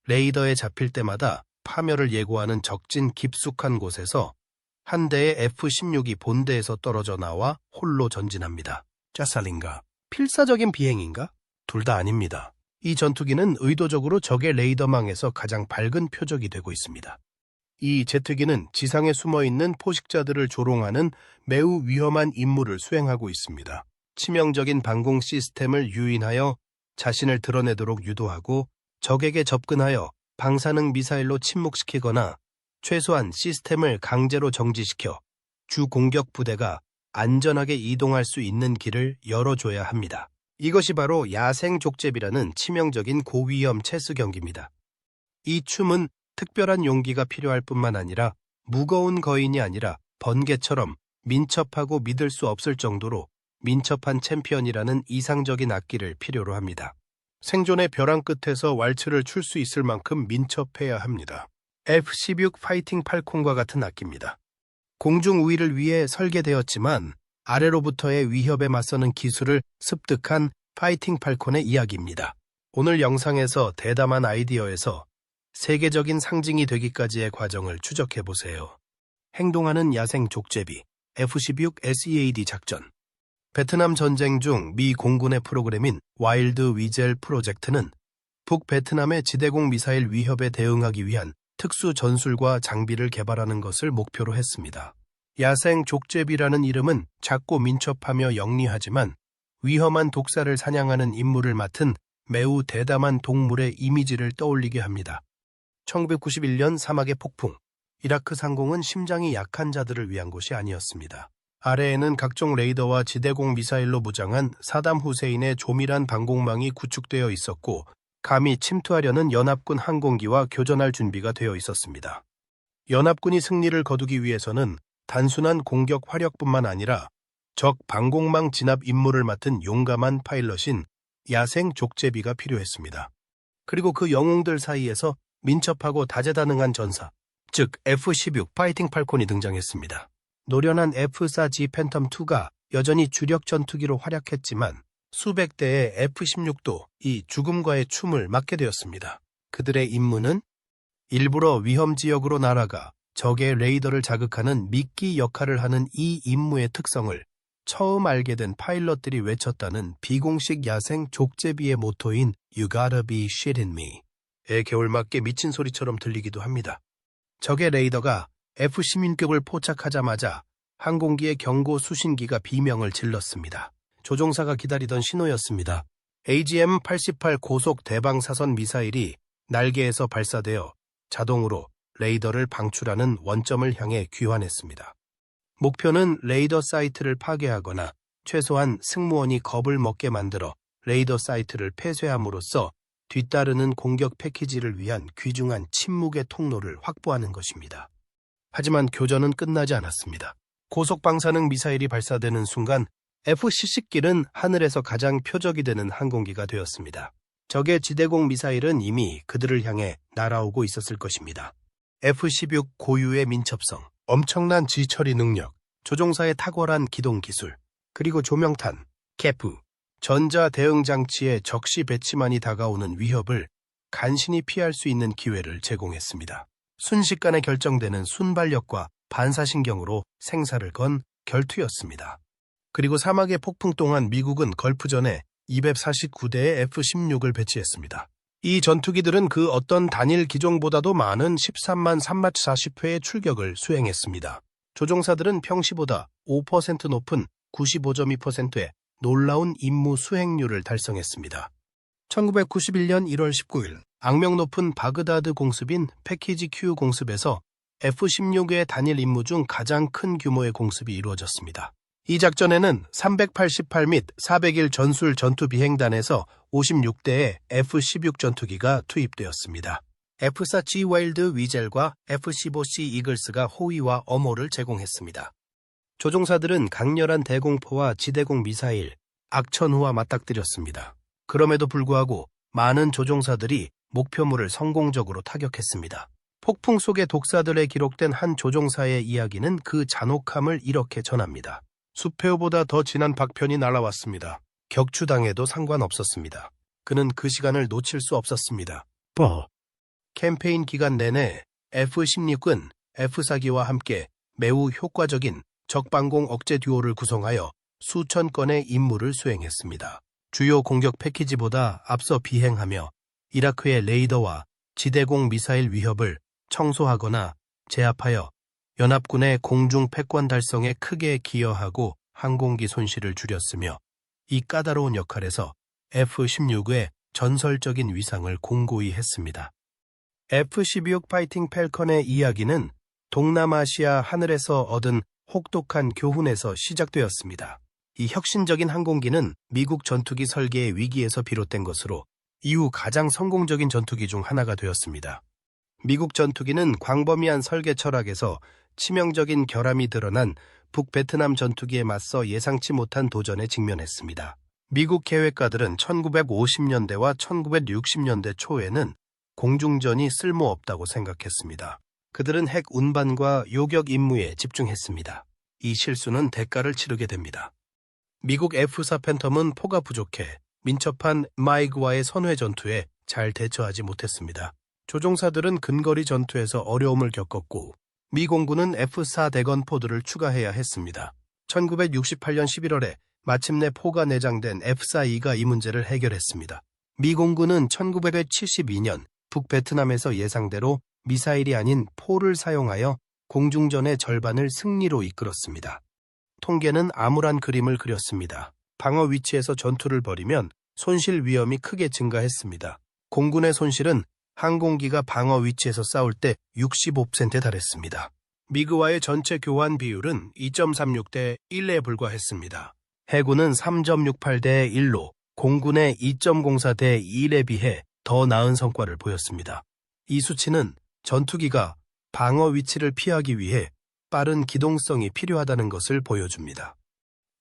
레이더에 잡힐 때마다 파멸을 예고하는 적진 깊숙한 곳에서 한 대의 F-16이 본대에서 떨어져 나와 홀로 전진합니다. 짜살인가? 필사적인 비행인가? 둘 다 아닙니다. 이 전투기는 의도적으로 적의 레이더망에서 가장 밝은 표적이 되고 있습니다. 이 제트기는 지상에 숨어있는 포식자들을 조롱하는 매우 위험한 임무를 수행하고 있습니다. 치명적인 방공 시스템을 유인하여 자신을 드러내도록 유도하고 적에게 접근하여 방사능 미사일로 침묵시키거나 최소한 시스템을 강제로 정지시켜 주 공격 부대가 안전하게 이동할 수 있는 길을 열어줘야 합니다. 이것이 바로 야생 족제비라는 치명적인 고위험 체스 경기입니다. 이 춤은 특별한 용기가 필요할 뿐만 아니라 무거운 거인이 아니라 번개처럼 민첩하고 믿을 수 없을 정도로 민첩한 챔피언이라는 이상적인 악기를 필요로 합니다. 생존의 벼랑 끝에서 왈츠를 출 수 있을 만큼 민첩해야 합니다. F-16 파이팅 팔콘과 같은 악기입니다. 공중 우위를 위해 설계되었지만 아래로부터의 위협에 맞서는 기술을 습득한 파이팅 팔콘의 이야기입니다. 오늘 영상에서 대담한 아이디어에서 세계적인 상징이 되기까지의 과정을 추적해보세요. 행동하는 야생 족제비 F-16 SEAD 작전. 베트남 전쟁 중 미 공군의 프로그램인 와일드 위젤 프로젝트는 북베트남의 지대공 미사일 위협에 대응하기 위한 특수 전술과 장비를 개발하는 것을 목표로 했습니다. 야생 족제비라는 이름은 작고 민첩하며 영리하지만 위험한 독사를 사냥하는 임무를 맡은 매우 대담한 동물의 이미지를 떠올리게 합니다. 1991년 사막의 폭풍. 이라크 상공은 심장이 약한 자들을 위한 곳이 아니었습니다. 아래에는 각종 레이더와 지대공 미사일로 무장한 사담 후세인의 조밀한 방공망이 구축되어 있었고 감히 침투하려는 연합군 항공기와 교전할 준비가 되어 있었습니다. 연합군이 승리를 거두기 위해서는 단순한 공격 화력뿐만 아니라 적 방공망 진압 임무를 맡은 용감한 파일럿인 야생 족제비가 필요했습니다. 그리고 그 영웅들 사이에서 민첩하고 다재다능한 전사, 즉 F-16 파이팅 팔콘이 등장했습니다. 노련한 F-4G 팬텀2가 여전히 주력 전투기로 활약했지만 수백 대의 F-16도 이 죽음과의 춤을 맡게 되었습니다. 그들의 임무는 일부러 위험 지역으로 날아가 적의 레이더를 자극하는 미끼 역할을 하는 이 임무의 특성을 처음 알게 된 파일럿들이 외쳤다는 비공식 야생 족제비의 모토인 You gotta be shitting me에 겨울맞게 미친 소리처럼 들리기도 합니다. 적의 레이더가 F-16을 포착하자마자 항공기의 경고 수신기가 비명을 질렀습니다. 조종사가 기다리던 신호였습니다. AGM-88 고속 대방사선 미사일이 날개에서 발사되어 자동으로 레이더를 방출하는 원점을 향해 귀환했습니다. 목표는 레이더 사이트를 파괴하거나 최소한 승무원이 겁을 먹게 만들어 레이더 사이트를 폐쇄함으로써 뒤따르는 공격 패키지를 위한 귀중한 침묵의 통로를 확보하는 것입니다. 하지만 교전은 끝나지 않았습니다. 고속 방사능 미사일이 발사되는 순간 F-17기는 하늘에서 가장 표적이 되는 항공기가 되었습니다. 적의 지대공 미사일은 이미 그들을 향해 날아오고 있었을 것입니다. F-16 고유의 민첩성, 엄청난 지처리 능력, 조종사의 탁월한 기동 기술, 그리고 조명탄, 캐프, 전자 대응 장치의 적시 배치만이 다가오는 위협을 간신히 피할 수 있는 기회를 제공했습니다. 순식간에 결정되는 순발력과 반사신경으로 생사를 건 결투였습니다. 그리고 사막의 폭풍 동안 미국은 걸프전에 249대의 F-16을 배치했습니다. 이 전투기들은 그 어떤 단일 기종보다도 많은 13만 340회의 출격을 수행했습니다. 조종사들은 평시보다 5% 높은 95.2%의 놀라운 임무 수행률을 달성했습니다. 1991년 1월 19일 악명 높은 바그다드 공습인 패키지 Q 공습에서 F-16의 단일 임무 중 가장 큰 규모의 공습이 이루어졌습니다. 이 작전에는 388및 401 전술 전투 비행단에서 56대의 F-16 전투기가 투입되었습니다. F-4G 와일드 위젤과 F-15C 이글스가 호위와 엄호를 제공했습니다. 조종사들은 강렬한 대공포와 지대공 미사일, 악천후와 맞닥뜨렸습니다. 그럼에도 불구하고 많은 조종사들이 목표물을 성공적으로 타격했습니다. 폭풍 속의 독사들에 기록된 한 조종사의 이야기는 그 잔혹함을 이렇게 전합니다. 수페오보다 더 진한 박편이 날아왔습니다. 격추당해도 상관없었습니다. 그는 그 시간을 놓칠 수 없었습니다. 캠페인 기간 내내 F-16은 F-4기와 함께 매우 효과적인 적방공 억제 듀오를 구성하여 수천 건의 임무를 수행했습니다. 주요 공격 패키지보다 앞서 비행하며 이라크의 레이더와 지대공 미사일 위협을 청소하거나 제압하여 연합군의 공중 패권 달성에 크게 기여하고 항공기 손실을 줄였으며 이 까다로운 역할에서 F-16의 전설적인 위상을 공고히 했습니다. F-16 파이팅 팰컨의 이야기는 동남아시아 하늘에서 얻은 혹독한 교훈에서 시작되었습니다. 이 혁신적인 항공기는 미국 전투기 설계의 위기에서 비롯된 것으로 이후 가장 성공적인 전투기 중 하나가 되었습니다. 미국 전투기는 광범위한 설계 철학에서 치명적인 결함이 드러난 북베트남 전투기에 맞서 예상치 못한 도전에 직면했습니다. 미국 계획가들은 1950년대와 1960년대 초에는 공중전이 쓸모없다고 생각했습니다. 그들은 핵 운반과 요격 임무에 집중했습니다. 이 실수는 대가를 치르게 됩니다. 미국 F-4 팬텀은 포가 부족해 민첩한 마이그와의 선회 전투에 잘 대처하지 못했습니다. 조종사들은 근거리 전투에서 어려움을 겪었고 미 공군은 F-4 대건포드를 추가해야 했습니다. 1968년 11월에 마침내 포가 내장된 F-4E가 이 문제를 해결했습니다. 미 공군은 1972년 북베트남에서 예상대로 미사일이 아닌 포를 사용하여 공중전의 절반을 승리로 이끌었습니다. 통계는 암울한 그림을 그렸습니다. 방어 위치에서 전투를 벌이면 손실 위험이 크게 증가했습니다. 공군의 손실은 항공기가 방어 위치에서 싸울 때 65%에 달했습니다. 미그와의 전체 교환 비율은 2.36대 1에 불과했습니다. 해군은 3.68대 1로 공군의 2.04대 1에 비해 더 나은 성과를 보였습니다. 이 수치는 전투기가 방어 위치를 피하기 위해 빠른 기동성이 필요하다는 것을 보여줍니다.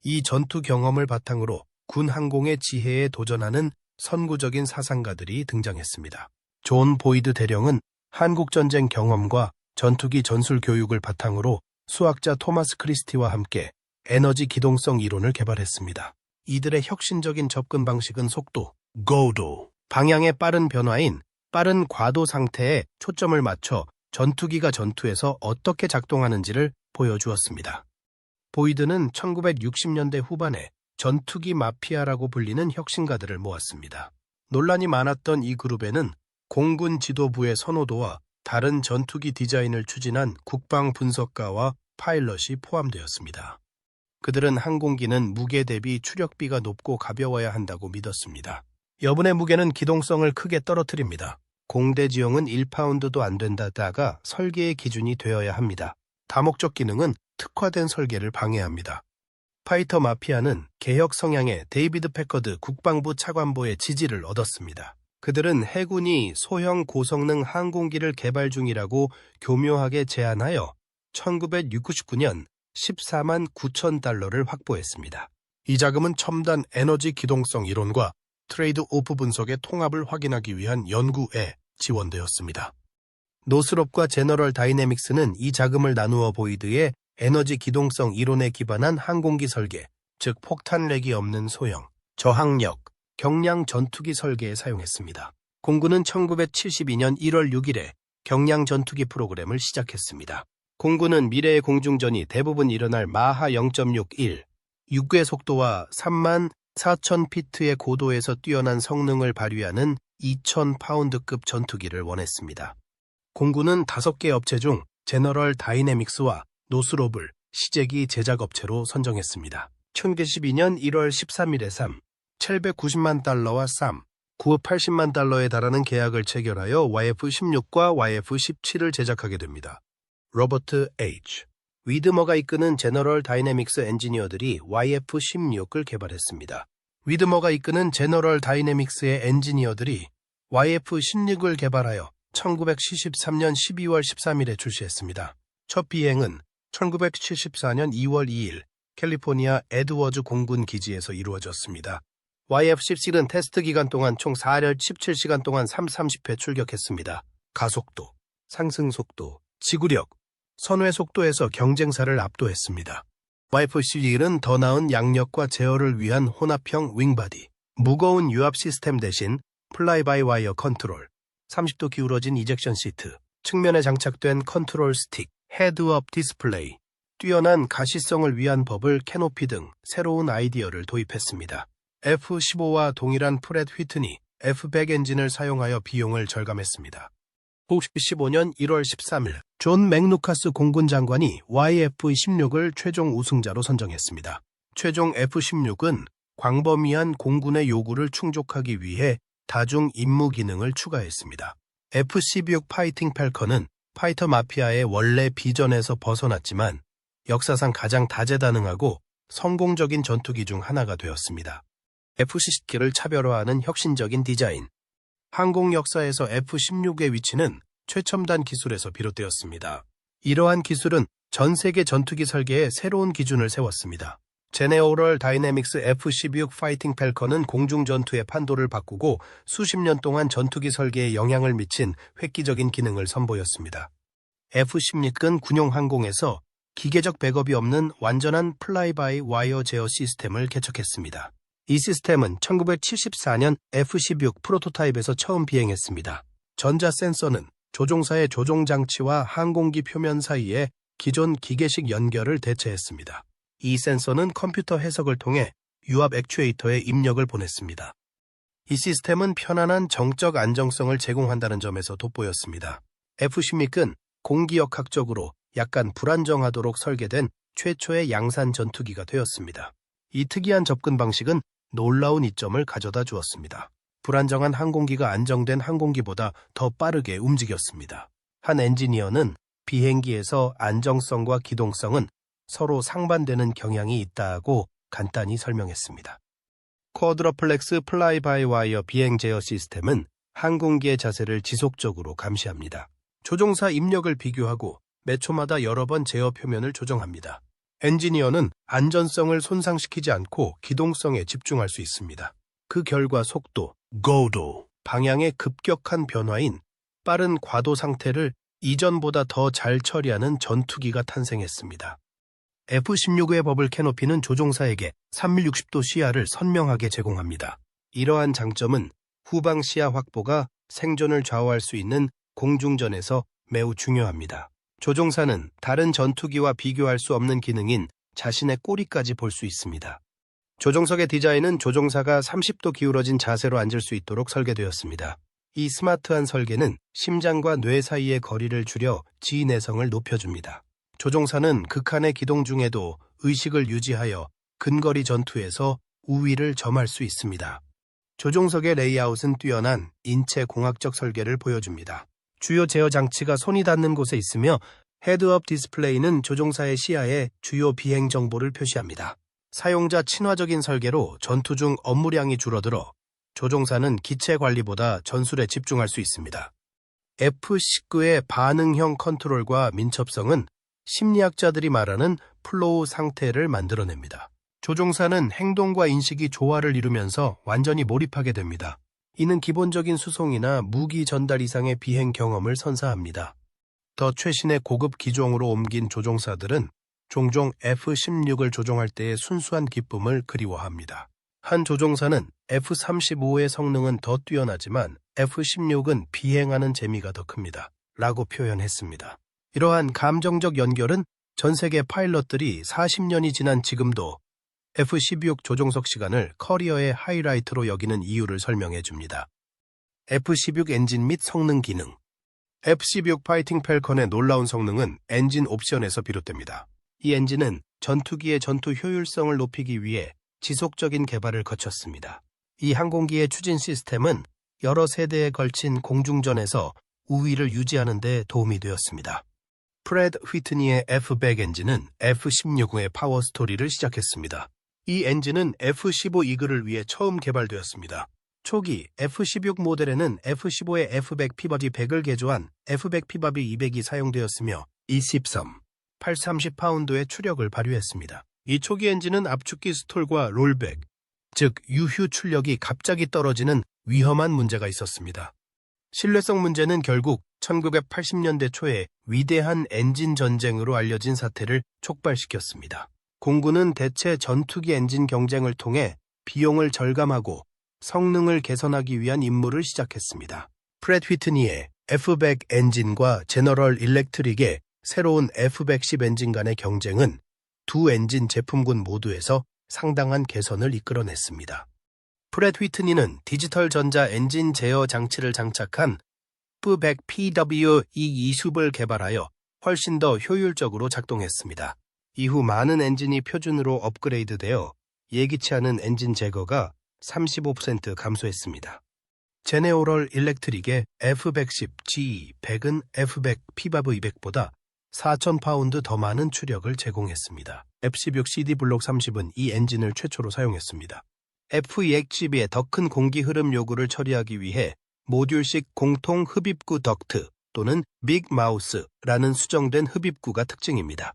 이 전투 경험을 바탕으로 군 항공의 지혜에 도전하는 선구적인 사상가들이 등장했습니다. 존 보이드 대령은 한국전쟁 경험과 전투기 전술 교육을 바탕으로 수학자 토마스 크리스티와 함께 에너지 기동성 이론을 개발했습니다. 이들의 혁신적인 접근 방식은 속도, 고도, 방향의 빠른 변화인 빠른 과도 상태에 초점을 맞춰 전투기가 전투에서 어떻게 작동하는지를 보여주었습니다. 보이드는 1960년대 후반에 전투기 마피아라고 불리는 혁신가들을 모았습니다. 논란이 많았던 이 그룹에는 공군 지도부의 선호도와 다른 전투기 디자인을 추진한 국방 분석가와 파일럿이 포함되었습니다. 그들은 항공기는 무게 대비 추력비가 높고 가벼워야 한다고 믿었습니다. 여분의 무게는 기동성을 크게 떨어뜨립니다. 공대 지형은 1파운드도 안 된다다가 설계의 기준이 되어야 합니다. 다목적 기능은 특화된 설계를 방해합니다. 파이터 마피아는 개혁 성향의 데이비드 패커드 국방부 차관보의 지지를 얻었습니다. 그들은 해군이 소형 고성능 항공기를 개발 중이라고 교묘하게 제안하여 1969년 14만 9천 달러를 확보했습니다. 이 자금은 첨단 에너지 기동성 이론과 트레이드 오프 분석의 통합을 확인하기 위한 연구에 지원되었습니다. 노스롭과 제너럴 다이내믹스는 이 자금을 나누어 보이드의 에너지 기동성 이론에 기반한 항공기 설계, 즉 폭탄렉이 없는 소형, 저항력, 경량 전투기 설계에 사용했습니다. 공군은 1972년 1월 6일에 경량 전투기 프로그램을 시작했습니다. 공군은 미래의 공중전이 대부분 일어날 마하 0.61, 육괴 속도와 3만 4천 피트의 고도에서 뛰어난 성능을 발휘하는 2,000파운드급 전투기를 원했습니다. 공군은 5개 업체 중 제너럴 다이내믹스와 노스롭을 시제기 제작업체로 선정했습니다. 1912년 1월 13일에 790만 달러와 980만 달러에 달하는 계약을 체결하여 YF-16과 YF-17을 제작하게 됩니다. 로버트 H. 위드머가 이끄는 제너럴 다이내믹스 엔지니어들이 YF-16을 개발했습니다. 위드머가 이끄는 제너럴 다이내믹스의 엔지니어들이 YF-16을 개발하여 1973년 12월 13일에 출시했습니다. 첫 비행은 1974년 2월 2일 캘리포니아 에드워즈 공군 기지에서 이루어졌습니다. YF-17은 테스트 기간 동안 총 4열 17시간 동안 30회 출격했습니다. 가속도, 상승속도, 지구력, 선회 속도에서 경쟁사를 압도했습니다. YF-17은 더 나은 양력과 제어를 위한 혼합형 윙바디, 무거운 유압 시스템 대신 플라이 바이 와이어 컨트롤, 30도 기울어진 이젝션 시트, 측면에 장착된 컨트롤 스틱, 헤드업 디스플레이, 뛰어난 가시성을 위한 버블 캐노피 등 새로운 아이디어를 도입했습니다. F-15와 동일한 프렛 휘트니 F-100 엔진을 사용하여 비용을 절감했습니다. 2015년 1월 13일, 존 맥루카스 공군 장관이 YF-16을 최종 우승자로 선정했습니다. 최종 F-16은 광범위한 공군의 요구를 충족하기 위해 다중 임무 기능을 추가했습니다. F-16 파이팅 팰컨은 파이터 마피아의 원래 비전에서 벗어났지만 역사상 가장 다재다능하고 성공적인 전투기 중 하나가 되었습니다. F-17을 차별화하는 혁신적인 디자인. 항공 역사에서 F-16의 위치는 최첨단 기술에서 비롯되었습니다. 이러한 기술은 전 세계 전투기 설계에 새로운 기준을 세웠습니다. 제네러럴 다이내믹스 F-16 파이팅 팰컨은 공중 전투의 판도를 바꾸고 수십 년 동안 전투기 설계에 영향을 미친 획기적인 기능을 선보였습니다. F-16은 군용 항공에서 기계적 백업이 없는 완전한 플라이-바이 와이어 제어 시스템을 개척했습니다. 이 시스템은 1974년 F-16 프로토타입에서 처음 비행했습니다. 전자 센서는 조종사의 조종 장치와 항공기 표면 사이에 기존 기계식 연결을 대체했습니다. 이 센서는 컴퓨터 해석을 통해 유압 액추에이터에 입력을 보냈습니다. 이 시스템은 편안한 정적 안정성을 제공한다는 점에서 돋보였습니다. F-16은 공기역학적으로 약간 불안정하도록 설계된 최초의 양산 전투기가 되었습니다. 이 특이한 접근 방식은 놀라운 이점을 가져다 주었습니다. 불안정한 항공기가 안정된 항공기보다 더 빠르게 움직였습니다. 한 엔지니어는 비행기에서 안정성과 기동성은 서로 상반되는 경향이 있다고 간단히 설명했습니다. 쿼드러플렉스 플라이-바이-와이어 비행 제어 시스템은 항공기의 자세를 지속적으로 감시합니다. 조종사 입력을 비교하고 매 초마다 여러 번 제어 표면을 조정합니다. 엔지니어는 안전성을 손상시키지 않고 기동성에 집중할 수 있습니다. 그 결과 속도, 고도, 방향의 급격한 변화인 빠른 과도 상태를 이전보다 더 잘 처리하는 전투기가 탄생했습니다. F-16의 버블 캐노피는 조종사에게 360도 시야를 선명하게 제공합니다. 이러한 장점은 후방 시야 확보가 생존을 좌우할 수 있는 공중전에서 매우 중요합니다. 조종사는 다른 전투기와 비교할 수 없는 기능인 자신의 꼬리까지 볼 수 있습니다. 조종석의 디자인은 조종사가 30도 기울어진 자세로 앉을 수 있도록 설계되었습니다. 이 스마트한 설계는 심장과 뇌 사이의 거리를 줄여 지내성을 높여줍니다. 조종사는 극한의 기동 중에도 의식을 유지하여 근거리 전투에서 우위를 점할 수 있습니다. 조종석의 레이아웃은 뛰어난 인체 공학적 설계를 보여줍니다. 주요 제어 장치가 손이 닿는 곳에 있으며 헤드업 디스플레이는 조종사의 시야에 주요 비행 정보를 표시합니다. 사용자 친화적인 설계로 전투 중 업무량이 줄어들어 조종사는 기체 관리보다 전술에 집중할 수 있습니다. F-19의 반응형 컨트롤과 민첩성은 심리학자들이 말하는 플로우 상태를 만들어냅니다. 조종사는 행동과 인식이 조화를 이루면서 완전히 몰입하게 됩니다. 이는 기본적인 수송이나 무기 전달 이상의 비행 경험을 선사합니다. 더 최신의 고급 기종으로 옮긴 조종사들은 종종 F-16을 조종할 때의 순수한 기쁨을 그리워합니다. 한 조종사는 F-35의 성능은 더 뛰어나지만 F-16은 비행하는 재미가 더 큽니다. 라고 표현했습니다. 이러한 감정적 연결은 전 세계 파일럿들이 40년이 지난 지금도 F-16 조종석 시간을 커리어의 하이라이트로 여기는 이유를 설명해 줍니다. F-16 엔진 및 성능 기능. F-16 파이팅 팰컨의 놀라운 성능은 엔진 옵션에서 비롯됩니다. 이 엔진은 전투기의 전투 효율성을 높이기 위해 지속적인 개발을 거쳤습니다. 이 항공기의 추진 시스템은 여러 세대에 걸친 공중전에서 우위를 유지하는 데 도움이 되었습니다. 프렛 휘트니의 F-100 엔진은 F-16의 파워 스토리를 시작했습니다. 이 엔진은 F-15 이글을 위해 처음 개발되었습니다. 초기 F-16 모델에는 F-15의 F-100 피벗이 100을 개조한 F-100 피벗이 200이 사용되었으며 830파운드의 추력을 발휘했습니다. 이 초기 엔진은 압축기 스톨과 롤백, 즉 유휴 출력이 갑자기 떨어지는 위험한 문제가 있었습니다. 신뢰성 문제는 결국 1980년대 초에 위대한 엔진 전쟁으로 알려진 사태를 촉발시켰습니다. 공군은 대체 전투기 엔진 경쟁을 통해 비용을 절감하고 성능을 개선하기 위한 임무를 시작했습니다. 프렛 휘트니의 F100 엔진과 제너럴 일렉트릭의 새로운 F110 엔진 간의 경쟁은 두 엔진 제품군 모두에서 상당한 개선을 이끌어냈습니다. 프렛 휘트니는 디지털 전자 엔진 제어 장치를 장착한 F100PW220을 개발하여 훨씬 더 효율적으로 작동했습니다. 이후 많은 엔진이 표준으로 업그레이드되어 예기치 않은 엔진 제거가 35% 감소했습니다. 제네오럴 일렉트릭의 F110GE100은 F100 PW200보다 4,000파운드 더 많은 추력을 제공했습니다. F16 CD 블록 30은 이 엔진을 최초로 사용했습니다. F200GB의 더 큰 공기 흐름 요구를 처리하기 위해 모듈식 공통 흡입구 덕트 또는 빅마우스라는 수정된 흡입구가 특징입니다.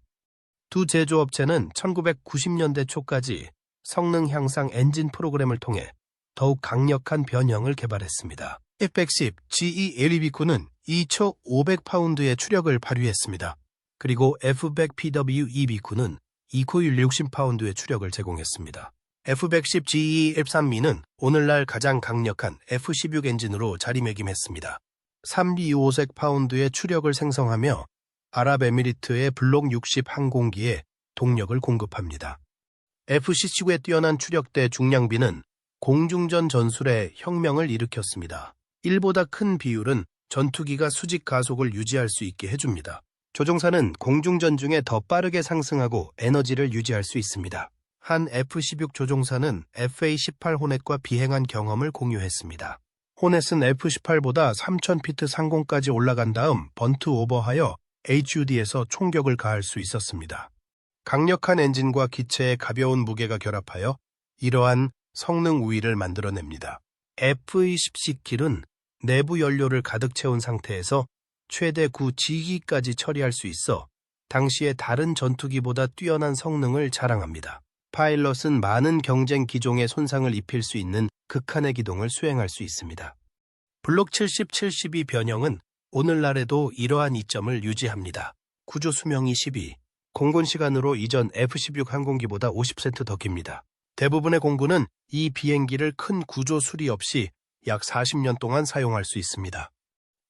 두 제조업체는 1990년대 초까지 성능 향상 엔진 프로그램을 통해 더욱 강력한 변형을 개발했습니다. F110 GE LEBQ는 2,500파운드의 추력을 발휘했습니다. 그리고 F100 PW2BQ는 2코일 60파운드의 추력을 제공했습니다. F110 GE 13미는 오늘날 가장 강력한 F16 엔진으로 자리매김했습니다. 325색 파운드의 추력을 생성하며 아랍에미리트의 블록 60 항공기에 동력을 공급합니다. F-19의 뛰어난 추력대 중량비는 공중전 전술에 혁명을 일으켰습니다. 1보다 큰 비율은 전투기가 수직 가속을 유지할 수 있게 해줍니다. 조종사는 공중전 중에 더 빠르게 상승하고 에너지를 유지할 수 있습니다. 한 F-16 조종사는 FA-18 호넷과 비행한 경험을 공유했습니다. 호넷은 F-18보다 3,000피트 상공까지 올라간 다음 번트 오버하여 HUD에서 총격을 가할 수 있었습니다. 강력한 엔진과 기체의 가벼운 무게가 결합하여 이러한 성능 우위를 만들어냅니다. F-20C킬은 내부 연료를 가득 채운 상태에서 최대 9G기까지 처리할 수 있어 당시의 다른 전투기보다 뛰어난 성능을 자랑합니다. 파일럿은 많은 경쟁 기종에 손상을 입힐 수 있는 극한의 기동을 수행할 수 있습니다. 블록 70-72 변형은 오늘날에도 이러한 이점을 유지합니다. 구조 수명이 12, 공군 시간으로 이전 F-16 항공기보다 50% 더 깁니다. 대부분의 공군은 이 비행기를 큰 구조 수리 없이 약 40년 동안 사용할 수 있습니다.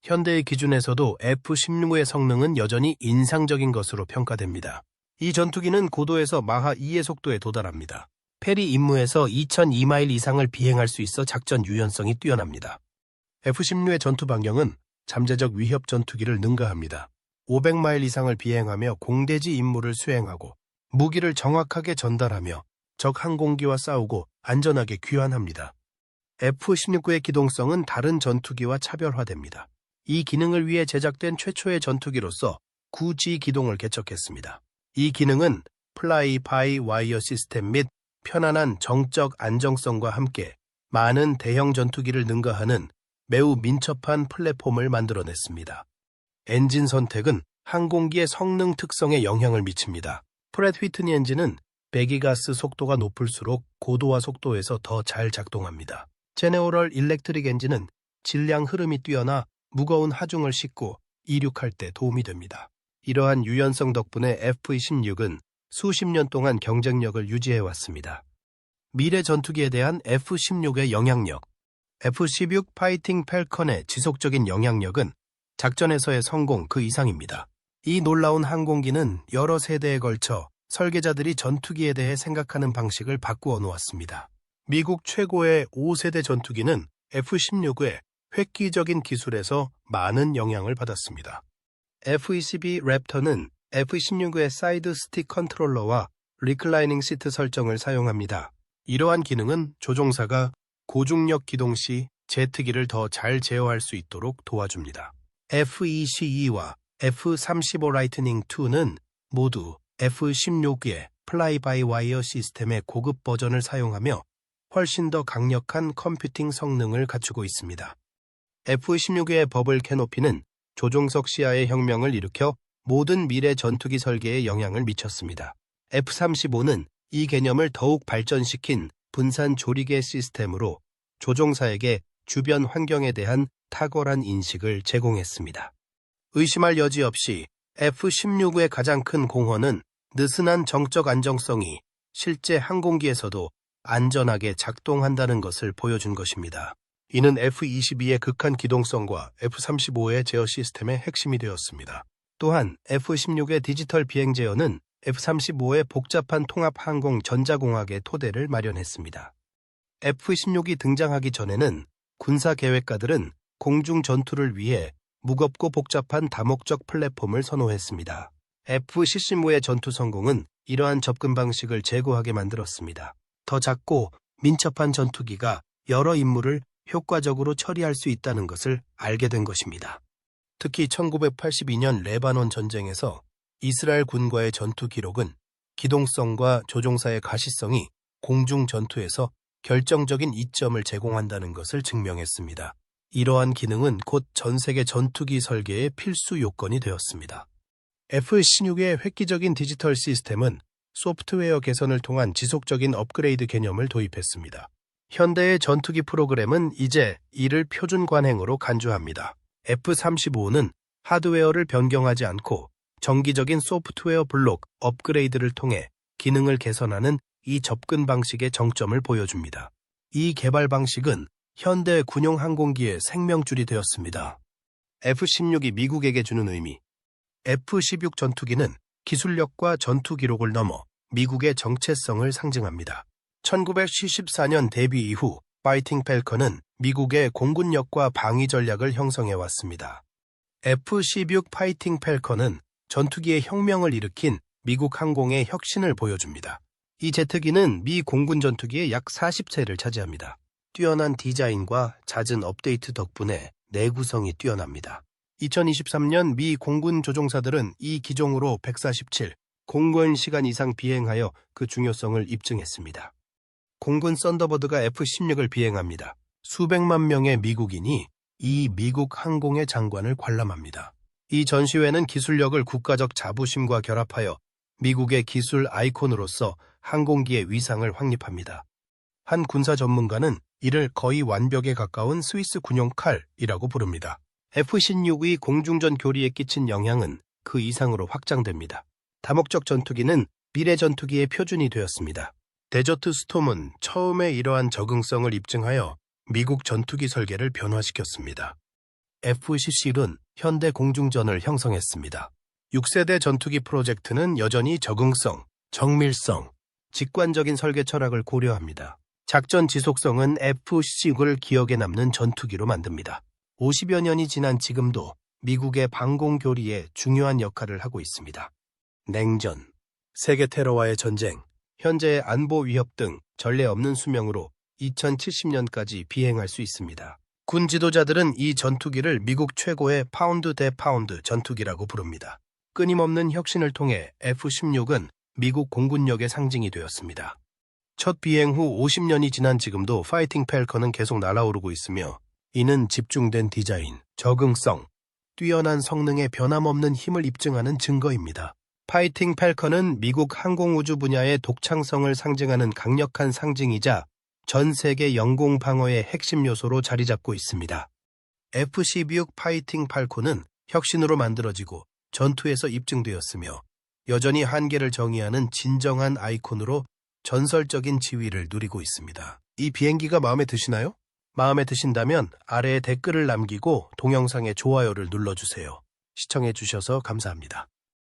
현대의 기준에서도 F-16의 성능은 여전히 인상적인 것으로 평가됩니다. 이 전투기는 고도에서 마하 2의 속도에 도달합니다. 페리 임무에서 2,002마일 이상을 비행할 수 있어 작전 유연성이 뛰어납니다. F-16의 전투 반경은 잠재적 위협 전투기를 능가합니다. 500마일 이상을 비행하며 공대지 임무를 수행하고 무기를 정확하게 전달하며 적 항공기와 싸우고 안전하게 귀환합니다. F-16의 기동성은 다른 전투기와 차별화됩니다. 이 기능을 위해 제작된 최초의 전투기로서 9G 기동을 개척했습니다. 이 기능은 플라이 바이 와이어 시스템 및 편안한 정적 안정성과 함께 많은 대형 전투기를 능가하는 매우 민첩한 플랫폼을 만들어냈습니다. 엔진 선택은 항공기의 성능 특성에 영향을 미칩니다. 프렛 휘트니 엔진은 배기가스 속도가 높을수록 고도와 속도에서 더 잘 작동합니다. 제네오럴 일렉트릭 엔진은 질량 흐름이 뛰어나 무거운 하중을 싣고 이륙할 때 도움이 됩니다. 이러한 유연성 덕분에 F-16은 수십 년 동안 경쟁력을 유지해왔습니다. 미래 전투기에 대한 F-16의 영향력. F-16 파이팅 팰컨의 지속적인 영향력은 작전에서의 성공 그 이상입니다. 이 놀라운 항공기는 여러 세대에 걸쳐 설계자들이 전투기에 대해 생각하는 방식을 바꾸어 놓았습니다. 미국 최고의 5세대 전투기는 F-16의 획기적인 기술에서 많은 영향을 받았습니다. F-22 랩터는 F-16의 사이드 스틱 컨트롤러와 리클라이닝 시트 설정을 사용합니다. 이러한 기능은 조종사가 고중력 기동 시 제트기를 더 잘 제어할 수 있도록 도와줍니다. F-22와 F-35 라이트닝 2는 모두 F-16의 플라이 바이 와이어 시스템의 고급 버전을 사용하며 훨씬 더 강력한 컴퓨팅 성능을 갖추고 있습니다. F-16의 버블 캐노피는 조종석 시야의 혁명을 일으켜 모든 미래 전투기 설계에 영향을 미쳤습니다. F-35는 이 개념을 더욱 발전시킨 분산 조리개 시스템으로 조종사에게 주변 환경에 대한 탁월한 인식을 제공했습니다. 의심할 여지 없이 F-16의 가장 큰 공헌은 느슨한 정적 안정성이 실제 항공기에서도 안전하게 작동한다는 것을 보여준 것입니다. 이는 F-22의 극한 기동성과 F-35의 제어 시스템의 핵심이 되었습니다. 또한 F-16의 디지털 비행 제어는 F-35의 복잡한 통합 항공 전자공학의 토대를 마련했습니다. F-16이 등장하기 전에는 군사 계획가들은 공중 전투를 위해 무겁고 복잡한 다목적 플랫폼을 선호했습니다. F-15의 전투 성공은 이러한 접근 방식을 제고하게 만들었습니다. 더 작고 민첩한 전투기가 여러 임무를 효과적으로 처리할 수 있다는 것을 알게 된 것입니다. 특히 1982년 레바논 전쟁에서 이스라엘 군과의 전투 기록은 기동성과 조종사의 가시성이 공중 전투에서 결정적인 이점을 제공한다는 것을 증명했습니다. 이러한 기능은 곧 전 세계 전투기 설계의 필수 요건이 되었습니다. F-16의 획기적인 디지털 시스템은 소프트웨어 개선을 통한 지속적인 업그레이드 개념을 도입했습니다. 현대의 전투기 프로그램은 이제 이를 표준 관행으로 간주합니다. F-35는 하드웨어를 변경하지 않고 정기적인 소프트웨어 블록 업그레이드를 통해 기능을 개선하는 이 접근 방식의 정점을 보여줍니다. 이 개발 방식은 현대 군용 항공기의 생명줄이 되었습니다. F-16이 미국에게 주는 의미. F-16 전투기는 기술력과 전투 기록을 넘어 미국의 정체성을 상징합니다. 1974년 데뷔 이후 파이팅 팰컨은 미국의 공군력과 방위 전략을 형성해왔습니다. F-16 파이팅 팰컨은 전투기의 혁명을 일으킨 미국 항공의 혁신을 보여줍니다. 이 제트기는 미 공군 전투기의 약 40채를 차지합니다. 뛰어난 디자인과 잦은 업데이트 덕분에 내구성이 뛰어납니다. 2023년 미 공군 조종사들은 이 기종으로 147 공군 시간 이상 비행하여 그 중요성을 입증했습니다. 공군 썬더버드가 F-16을 비행합니다. 수백만 명의 미국인이 이 미국 항공의 장관을 관람합니다. 이 전시회는 기술력을 국가적 자부심과 결합하여 미국의 기술 아이콘으로서 항공기의 위상을 확립합니다. 한 군사 전문가는 이를 거의 완벽에 가까운 스위스 군용 칼이라고 부릅니다. F-16의 공중전 교리에 끼친 영향은 그 이상으로 확장됩니다. 다목적 전투기는 미래 전투기의 표준이 되었습니다. 데저트 스톰은 처음에 이러한 적응성을 입증하여 미국 전투기 설계를 변화시켰습니다. F-17은 현대 공중전을 형성했습니다. 6세대 전투기 프로젝트는 여전히 적응성, 정밀성, 직관적인 설계 철학을 고려합니다. 작전 지속성은 F-16을 기억에 남는 전투기로 만듭니다. 50여 년이 지난 지금도 미국의 방공 교리에 중요한 역할을 하고 있습니다. 냉전, 세계 테러와의 전쟁, 현재의 안보 위협 등 전례 없는 수명으로 2070년까지 비행할 수 있습니다. 군 지도자들은 이 전투기를 미국 최고의 파운드 대 파운드 전투기라고 부릅니다. 끊임없는 혁신을 통해 F-16은 미국 공군력의 상징이 되었습니다. 첫 비행 후 50년이 지난 지금도 파이팅 팰컨은 계속 날아오르고 있으며 이는 집중된 디자인, 적응성, 뛰어난 성능의 변함없는 힘을 입증하는 증거입니다. 파이팅 팰컨은 미국 항공우주 분야의 독창성을 상징하는 강력한 상징이자 전 세계 영공 방어의 핵심 요소로 자리 잡고 있습니다. F-16 파이팅 팰콘은 혁신으로 만들어지고 전투에서 입증되었으며 여전히 한계를 정의하는 진정한 아이콘으로 전설적인 지위를 누리고 있습니다. 이 비행기가 마음에 드시나요? 마음에 드신다면 아래에 댓글을 남기고 동영상에 좋아요를 눌러주세요. 시청해주셔서 감사합니다.